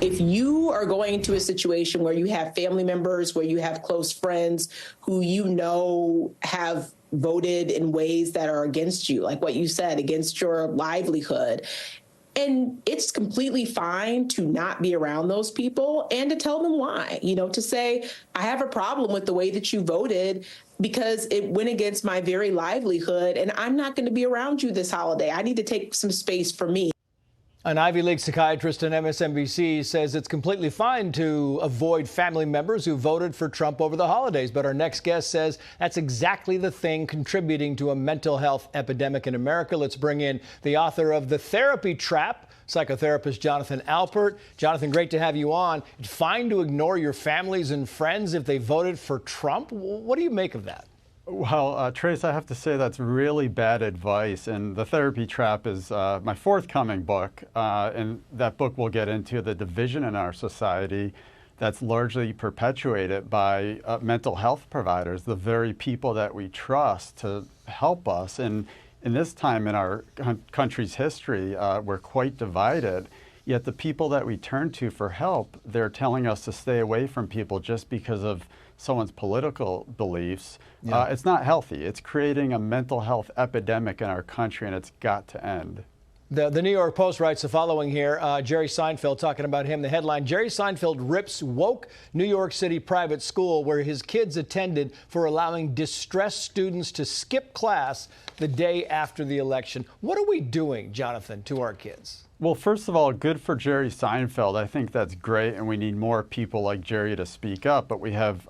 If you are going into a situation where you have family members, where you have close friends who you know have voted in ways that are against you, like what you said, against your livelihood, and it's completely fine to not be around those people and to tell them why, to say, I have a problem with the way that you voted because it went against my very livelihood, and I'm not going to be around you this holiday. I need to take some space for me. An Ivy League psychiatrist on MSNBC says it's completely fine to avoid family members who voted for Trump over the holidays. But our next guest says that's exactly the thing contributing to a mental health epidemic in America. Let's bring in the author of The Therapy Trap, psychotherapist Jonathan Alpert. Jonathan, great to have you on. It's fine to ignore your families and friends if they voted for Trump. What do you make of that? Well, Trace, I have to say that's really bad advice. And The Therapy Trap is my forthcoming book. And that book will get into the division in our society that's largely perpetuated by mental health providers, the very people that we trust to help us. And in this time in our country's history, we're quite divided. Yet the people that we turn to for help, they're telling us to stay away from people just because of someone's political beliefs. Yeah. It's not healthy. It's creating a mental health epidemic in our country, and it's got to end. The New York Post writes the following here. Jerry Seinfeld talking about him. The headline, Jerry Seinfeld rips woke New York City private school where his kids attended for allowing distressed students to skip class the day after the election. What are we doing, Jonathan, to our kids? Well, first of all, good for Jerry Seinfeld. I think that's great, and we need more people like Jerry to speak up. But we have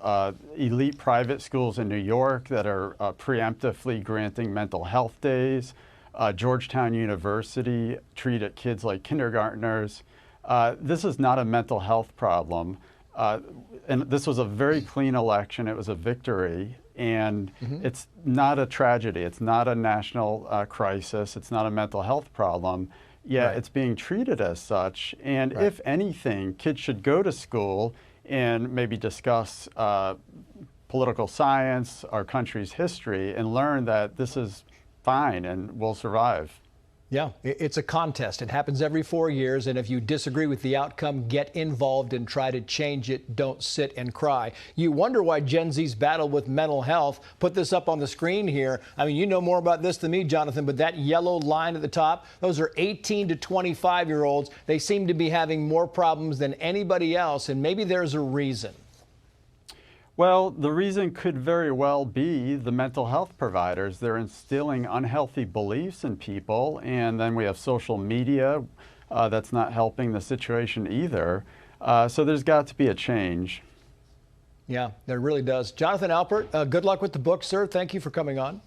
elite private schools in New York that are preemptively granting mental health days. Georgetown University treated kids like kindergartners. This is not a mental health problem. And this was a very clean election. It was a victory. And it's not a tragedy. It's not a national crisis. It's not a mental health problem. Yeah, right. It's being treated as such. And right. If anything, kids should go to school and maybe discuss political science, our country's history, and learn that this is fine and we'll survive. Yeah, it's a contest. It happens every 4 years, and if you disagree with the outcome, get involved and try to change it. Don't sit and cry. You wonder why Gen Z's battle with mental health. Put this up on the screen here. I mean, you know more about this than me, Jonathan, but that yellow line at the top, those are 18 to 25-year-olds. They seem to be having more problems than anybody else, and maybe there's a reason. Well, the reason could very well be the mental health providers. They're instilling unhealthy beliefs in people, and then we have social media that's not helping the situation either. So there's got to be a change. Yeah, there really does. Jonathan Alpert, good luck with the book, sir. Thank you for coming on.